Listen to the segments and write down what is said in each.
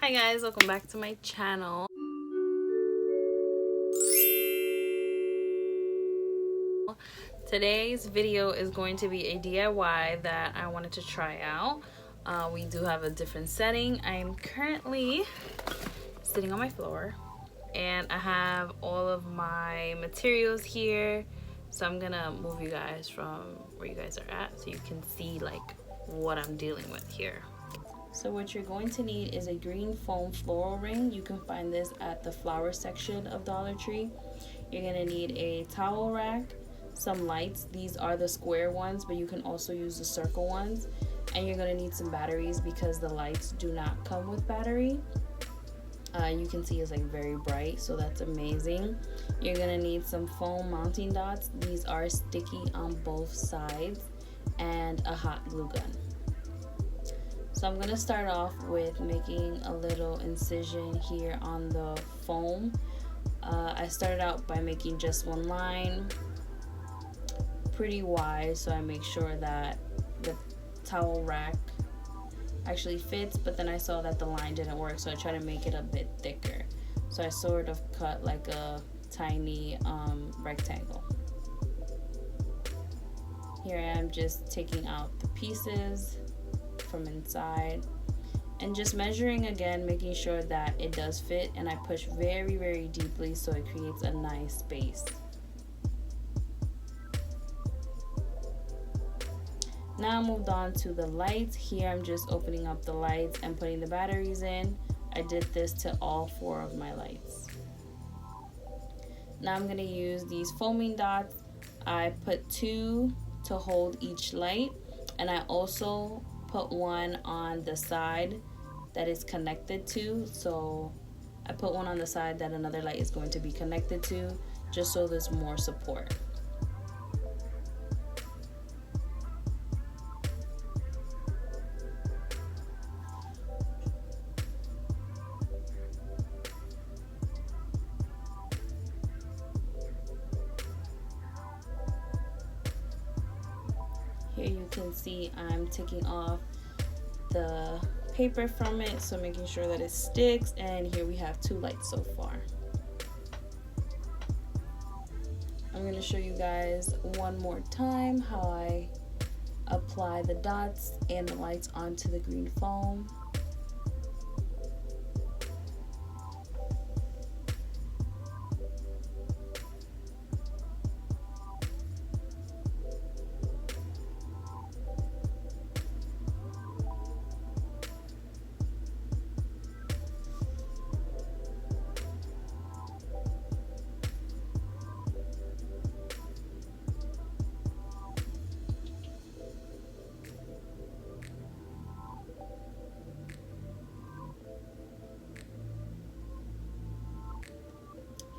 Hi guys, welcome back to my channel. Today's video is going to be a DIY that I wanted to try out. We do have a different setting. I'm currently sitting on my floor and I have all of my materials here. So I'm gonna move you guys from where you guys are at so you can see like what I'm dealing with here. So what you're going to need is a green foam floral ring. You can find this at the flower section of Dollar Tree. You're gonna need a towel rack, some lights. These are the square ones, but you can also use the circle ones. And you're gonna need some batteries because the lights do not come with battery. You can see it's like very bright, so that's amazing. You're gonna need some foam mounting dots. These are sticky on both sides, and a hot glue gun. So I'm gonna start off with making a little incision here on the foam. I started out by making just one line, pretty wide, so I make sure that the towel rack actually fits, but then I saw that the line didn't work, so I tried to make it a bit thicker. So I sort of cut like a tiny rectangle. Here I am just taking out the pieces from inside and just measuring again, making sure that it does fit, and I push very, very deeply so it creates a nice space. Now I moved on to the lights. Here I'm just opening up the lights and putting the batteries in. I did this to all 4 of my lights. Now I'm going to use these foaming dots. I put 2 to hold each light, and I also put one on the side that is connected to. So I put one on the side that another light is going to be connected to, just so there's more support. Here you can see I'm taking off the paper from it, so making sure that it sticks, and here we have 2 lights so far. I'm going to show you guys one more time how I apply the dots and the lights onto the green foam.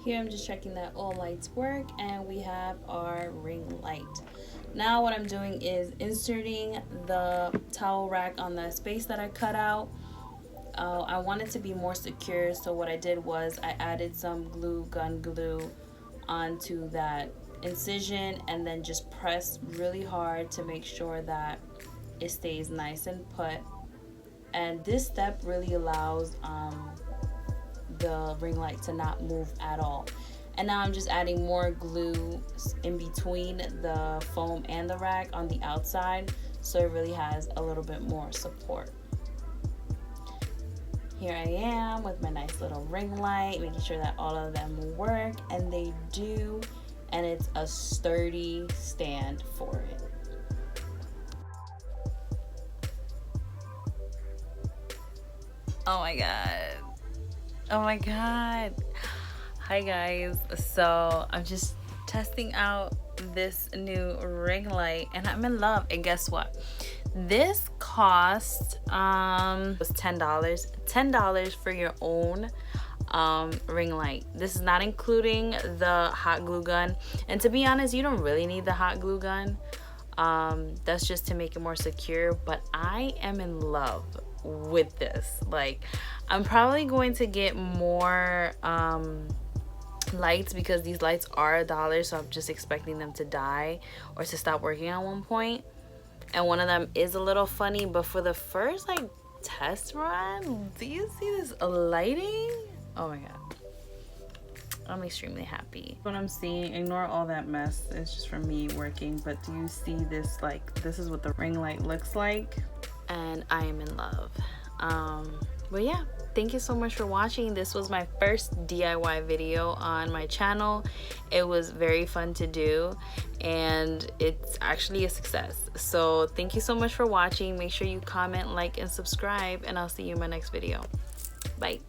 Here I'm just checking that all lights work, and we have our ring light. Now what I'm doing is inserting the towel rack on the space that I cut out. I want it to be more secure, so what I did was I added some gun glue onto that incision and then just press really hard to make sure that it stays nice and put. And this step really allows the ring light to not move at all. And now I'm just adding more glue in between the foam and the rack on the outside, so it really has a little bit more support. Here I am with my nice little ring light, making sure that all of them work, and they do, and it's a sturdy stand for it. Oh my god. Oh my god. Hi guys. So I'm just testing out this new ring light and I'm in love. And guess what? This cost was $10 for your own ring light. This is not including the hot glue gun. And to be honest, you don't really need the hot glue gun. That's just to make it more secure, but I am in love with this. Like, I'm probably going to get more lights because these lights are $1, so I'm just expecting them to die or to stop working at one point. And one of them is a little funny, but for the first like test run. Do you see this lighting? Oh my god, I'm extremely happy. What I'm seeing, ignore all that mess, it's just from me working, but do you see this? Like, this is what the ring light looks like, and I am in love. But yeah, thank you so much for watching. This was my first DIY video on my channel. It was very fun to do, and it's actually a success. So thank you so much for watching. Make sure you comment, like, and subscribe, and I'll see you in my next video. Bye.